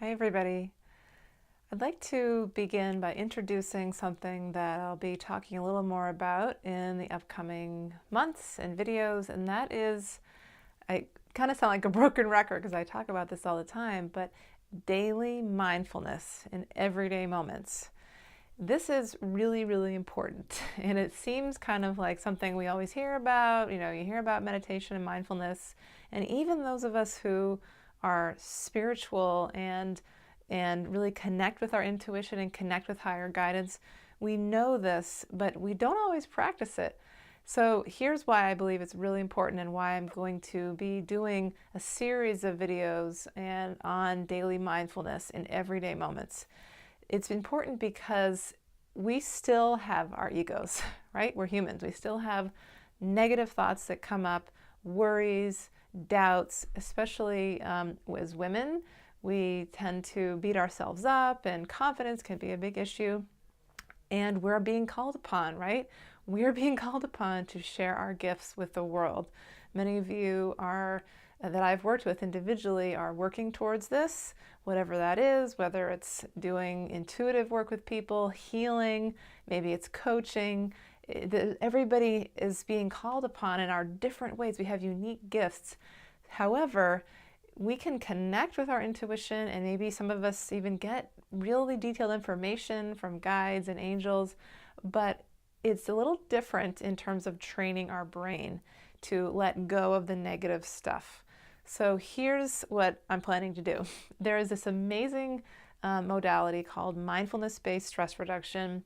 Hi, everybody. I'd like to begin by introducing something that I'll be talking a little more about in the upcoming months and videos, and that is, I kind of sound like a broken record because I talk about this all the time, but daily mindfulness in everyday moments. This is really, really important, and it seems kind of like something we always hear about. You hear about meditation and mindfulness, and even those of us who are spiritual and really connect with our intuition and connect with higher guidance, we know this, but we don't always practice it. So here's why I believe it's really important and why I'm going to be doing a series of videos and on daily mindfulness in everyday moments. It's important because we still have our egos, right? We're humans. We still have negative thoughts that come up, worries, doubts, especially as women. We tend to beat ourselves up, and confidence can be a big issue. And we're being called upon, right? We're being called upon to share our gifts with the world. Many of you that I've worked with individually are working towards this, whatever that is, whether it's doing intuitive work with people, healing, maybe it's coaching. Everybody is being called upon in our different ways. We have unique gifts. However, we can connect with our intuition, and maybe some of us even get really detailed information from guides and angels, but it's a little different in terms of training our brain to let go of the negative stuff. So here's what I'm planning to do. There is this amazing modality called Mindfulness-Based Stress Reduction,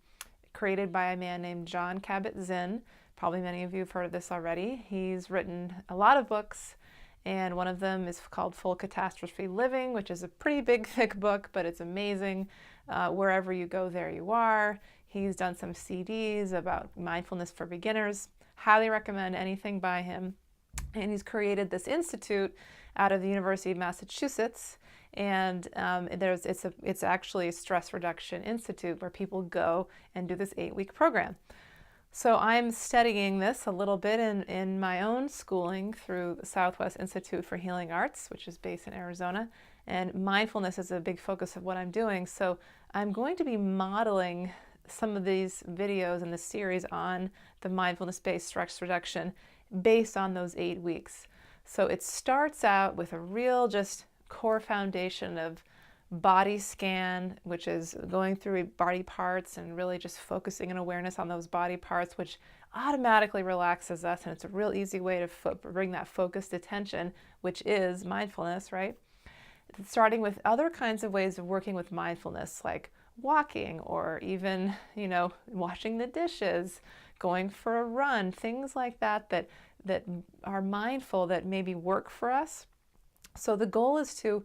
created by a man named Jon Kabat-Zinn. Probably many of you have heard of this already. He's written a lot of books, and one of them is called Full Catastrophe Living, which is a pretty big, thick book, but it's amazing. Wherever you go, there you are. He's done some CDs about mindfulness for beginners. Highly recommend anything by him. And he's created this institute out of the University of Massachusetts, and it's actually a stress reduction institute where people go and do this 8-week program. So I'm studying this a little bit in my own schooling through the Southwest Institute for Healing Arts, which is based in Arizona, and mindfulness is a big focus of what I'm doing. So I'm going to be modeling some of these videos in the series on the mindfulness-based stress reduction based on those 8 weeks. So it starts out with a real just core foundation of body scan, which is going through body parts and really just focusing an awareness on those body parts, which automatically relaxes us. And it's a real easy way to bring that focused attention, which is mindfulness, right? Starting with other kinds of ways of working with mindfulness, like walking or even, washing the dishes, going for a run, things like that are mindful, that maybe work for us. So the goal is to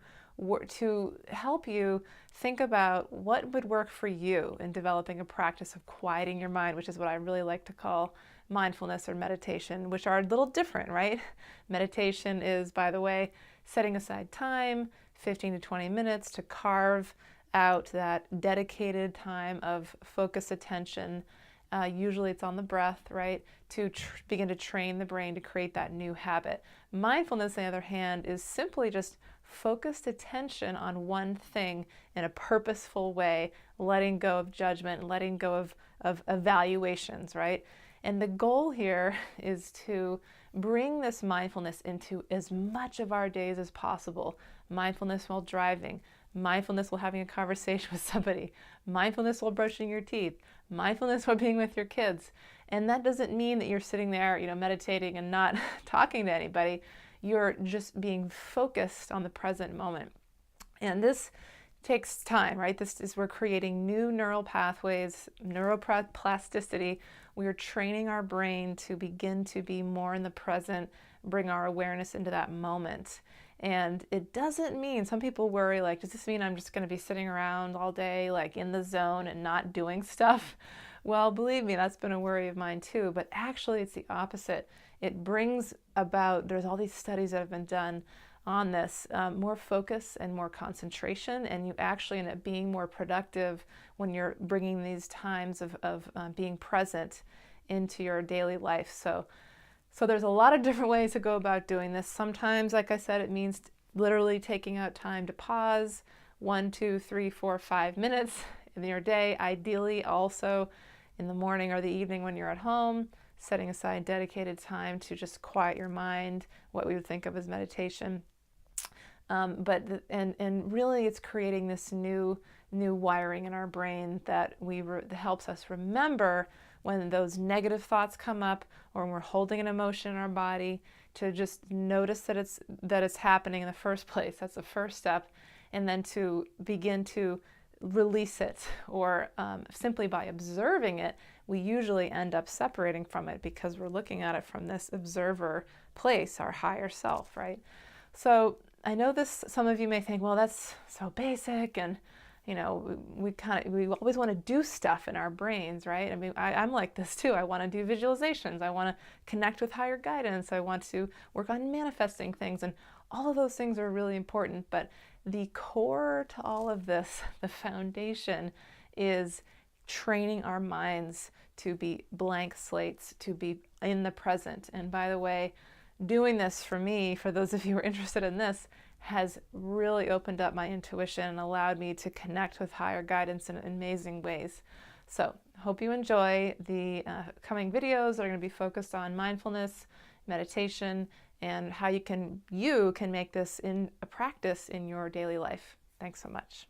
help you think about what would work for you in developing a practice of quieting your mind, which is what I really like to call mindfulness or meditation, which are a little different, right? Meditation is, by the way, setting aside time, 15 to 20 minutes, to carve out that dedicated time of focused attention. Usually it's on the breath, right? To begin to train the brain to create that new habit. Mindfulness, on the other hand, is simply just focused attention on one thing in a purposeful way, letting go of judgment, letting go of evaluations, right? And the goal here is to bring this mindfulness into as much of our days as possible. Mindfulness while driving, mindfulness while having a conversation with somebody, mindfulness while brushing your teeth, mindfulness while being with your kids. And that doesn't mean that you're sitting there, meditating and not talking to anybody. You're just being focused on the present moment. And this takes time, right? We're creating new neural pathways, neuroplasticity. We are training our brain to begin to be more in the present, bring our awareness into that moment. And it doesn't mean, some people worry, like, does this mean I'm just going to be sitting around all day, like in the zone and not doing stuff? Well, believe me, that's been a worry of mine too, but actually it's the opposite. It brings about, there's all these studies that have been done on this, more focus and more concentration, and you actually end up being more productive when you're bringing these times of being present into your daily life. So there's a lot of different ways to go about doing this. Sometimes, like I said, it means literally taking out time to pause, 1, 2, 3, 4, 5 minutes in your day, ideally also in the morning or the evening when you're at home, setting aside dedicated time to just quiet your mind, what we would think of as meditation. And really it's creating this new wiring in our brain that that helps us remember when those negative thoughts come up or when we're holding an emotion in our body, to just notice that it's happening in the first place. That's the first step. And then to begin to release it, or simply by observing it, we usually end up separating from it because we're looking at it from this observer place, our higher self, right? So I know some of you may think, well, that's so basic, and we always want to do stuff in our brains, right? I mean, I'm like this too. I want to do visualizations. I want to connect with higher guidance. I want to work on manifesting things, and all of those things are really important. But the core to all of this, the foundation, is training our minds to be blank slates, to be in the present. And by the way, doing this for me, for those of you who are interested in this, has really opened up my intuition and allowed me to connect with higher guidance in amazing ways. So hope you enjoy the coming videos that are going to be focused on mindfulness, meditation, and how you can make this in a practice in your daily life. Thanks so much.